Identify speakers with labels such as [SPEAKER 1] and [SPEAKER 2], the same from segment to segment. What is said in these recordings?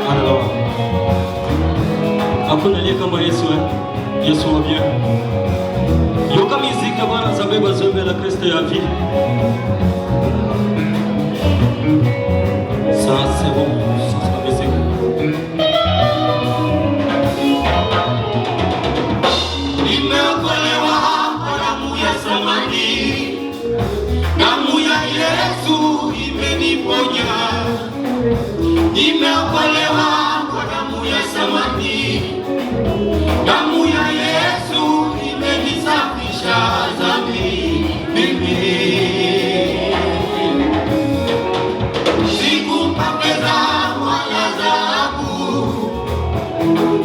[SPEAKER 1] Haleluya. Hakuna aliye kama Yesu. Yesu wa bien. Yoka miziki Bwana zabeba zobe la Kristo ya vie. Ça c'est bon. Ça musique.
[SPEAKER 2] Nimeokolewa kwa damu ya thamani. Damu ya Yesu imeniponya. Nimeokolewa kwa damu ya thamani. Damu ya Yesu imenisafisha dhambi mimi. Sikumpa fedha wala dhahabu,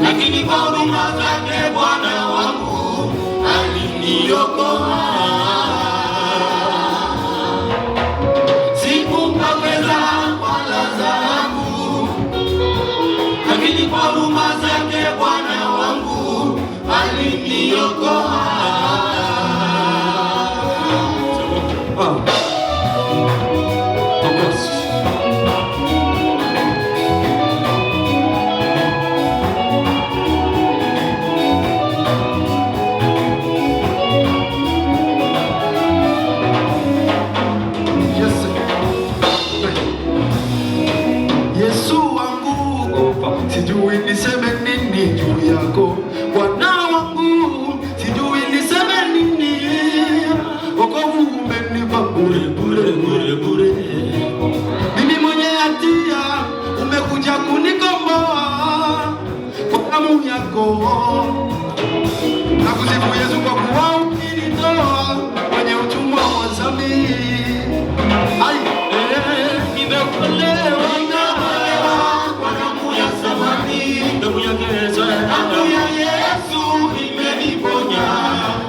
[SPEAKER 2] lakini kwa huruma zake Bwana wangu aliniokoa. Sikumpa fedha wala dhahabu, lakini kwa huruma zake Bwana wangu aliniokoa.
[SPEAKER 3] Sijui niseme nini juu yako Bwana wangu, sijui niseme nini. Wokovu umenipa bure bure bure bure. Mimi mwenye hatia umekuja kunikomboa kwa damu yako. Nakusifu Yesu kwa kuwa ulinitoa kwenye utumwa wa dhambi. Ai, nimeokolewa.
[SPEAKER 2] Damu ya Yesu imeniponya.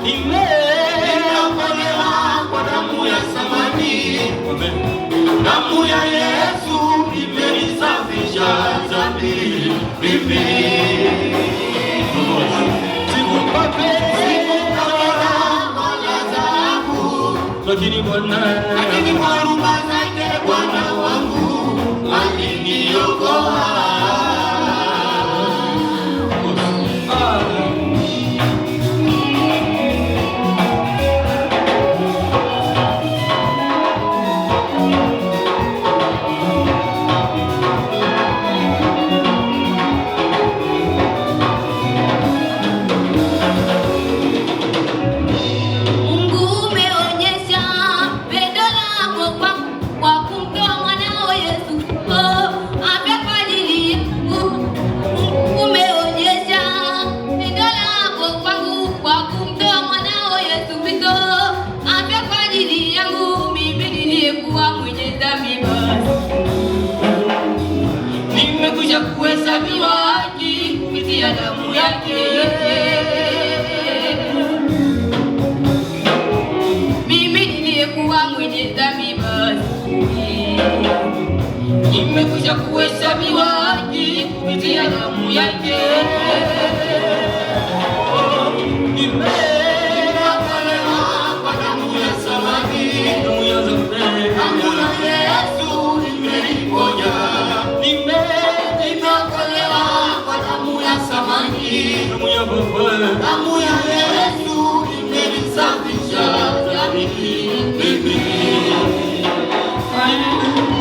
[SPEAKER 2] Nimeokolewa kwa damu ya thamani. Damu ya Yesu imenisafisha dhambi mimi. Sikumpa fedha wala dhahabu, lakini kwa huruma zake Bwana wangu aliniokoa. Nimekuja kuhesabiwa haki kupitia damu yake. Mimi niliyekuwa mwenye dhambi basi, nimekuja kuhesabiwa haki kupitia damu yake. Nimeokolewa kwa damu ya thamani. Damu ya Yesu imeniponya. Nimeokolewa kwa damu ya thamani. Damu ya Yesu imenisafisha dhambi mimi.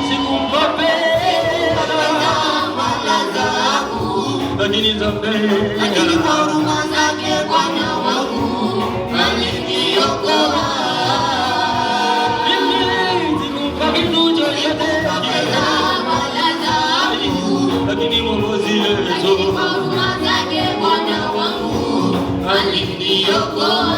[SPEAKER 2] Sikumpa fedha wala dhahabu, lakini kwa huruma zake Bwana wangu aliniokoa. Sikumpa fedha wala dhahabu, lakini kwa huruma zake Bwana wangu aliniokoa.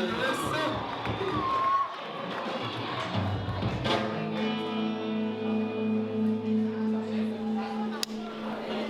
[SPEAKER 3] Yesu.